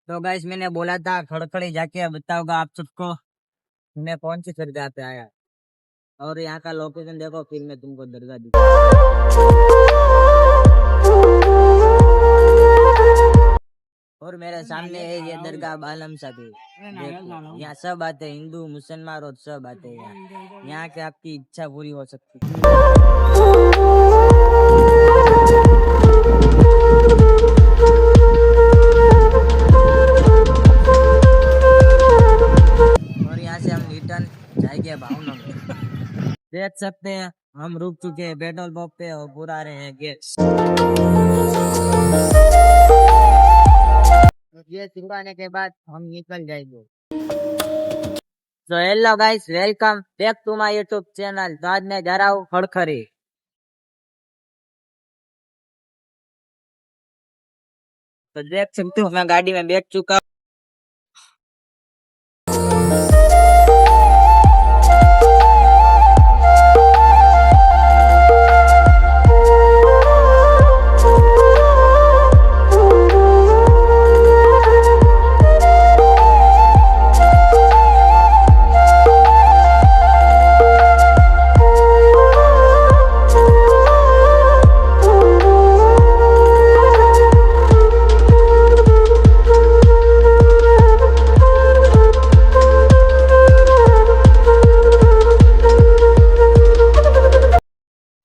तो गाइस मैंने बोला था खड़खड़ी जाके बताऊंगा आप सबको। मैं कौन सी दरगाह पे आया और यहाँ का लोकेशन देखो, फिर मैं तुमको दरगाह और मेरे सामने है ये दरगाह बालम साहब। देखो यहाँ सब आते हैं, हिंदू मुसलमान और सब आते हैं यहाँ के आपकी इच्छा पूरी हो सकती है। और यहाँ से हम रिटर्न जाएंगे भावनगर। देख सकते हैं हम रुक चुके हैं पेट्रोल पंप पे और पूरा रहे हैं गैस। ये सिंगाने के बाद हम निकल जाएंगे। तो hello guys, welcome back to my YouTube channel. तो आज मैं जा रहा हूँ खड़खड़ी। तो देख सकते हो मैं गाड़ी में बैठ चुका हूँ।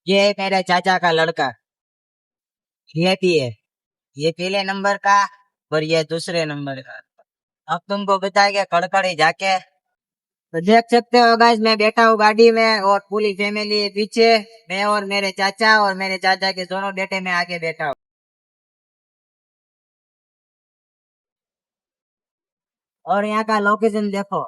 ये है मेरे चाचा का लड़का, ये भी है। ये पहले नंबर का और ये दूसरे नंबर का। अब तुमको बताएंगे खड़खड़ी जाके। तो देख सकते हो गाइस, मैं बैठा हूँ गाड़ी में और पूरी फैमिली पीछे। मैं और मेरे चाचा और मेरे चाचा के दोनों बेटे मैं आगे बैठा हूँ। और यहाँ का लोकेशन देखो।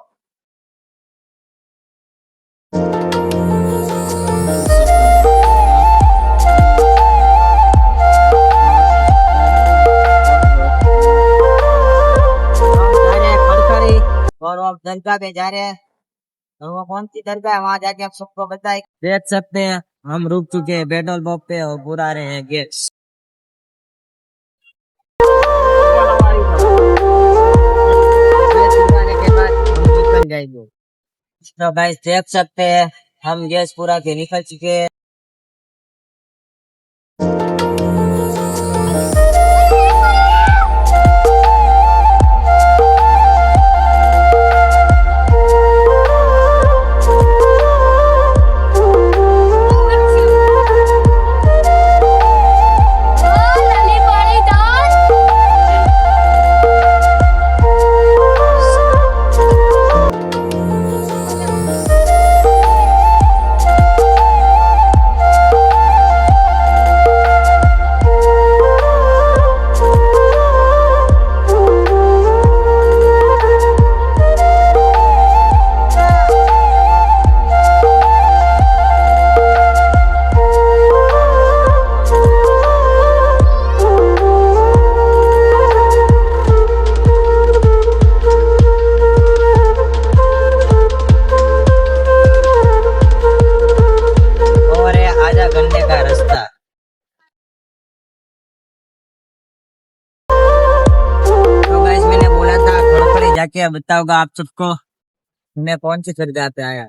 और वो दरगाह पे जा रहे हैं। तो वो कौन सी दरगाह है वहां जाके आप सबको बताए। देख सकते हैं हम रुक चुके हैं पेट्रोल पंप पे और पूरा रहे हैं गैस। के बाद हम निकल जाएंगे। तो गाइस देख सकते हैं हम गैस पूरा के निकल चुके हैं। जाके बताऊंगा आप सबको मैं कौन सी दरगाह पे आया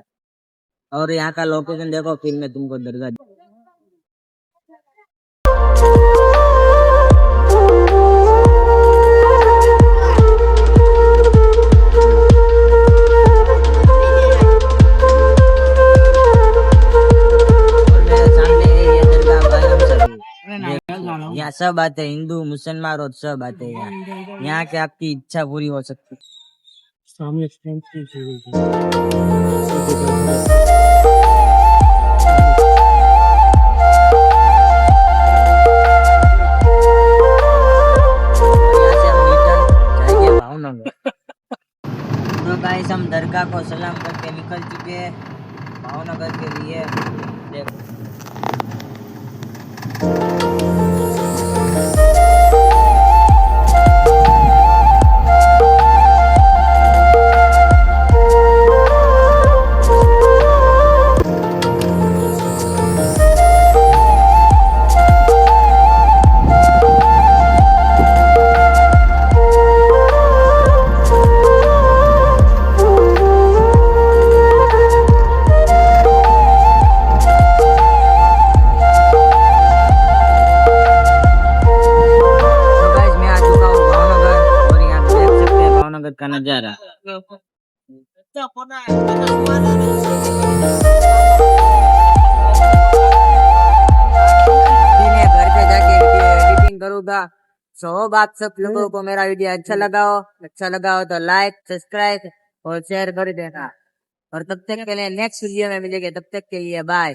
और यहाँ का लोकेशन देखो, फिर मैं तुमको दरगाह यहाँ सब आते हैं, हिंदू मुसलमान और सब आते हैं यहाँ के आपकी इच्छा पूरी हो सकती है। सामने तो गाइस हम दरगाह को सलाम करके निकल चुके हैं भावनगर के लिए। देखो नजारा। मैं घर पे जाके एडिटिंग करूंगा। सो होप आप सब लोगों को मेरा वीडियो अच्छा लगाओ तो लाइक सब्सक्राइब और शेयर कर देना। और तब तक के लिए नेक्स्ट वीडियो में मिलेंगे, तब तक के लिए बाय।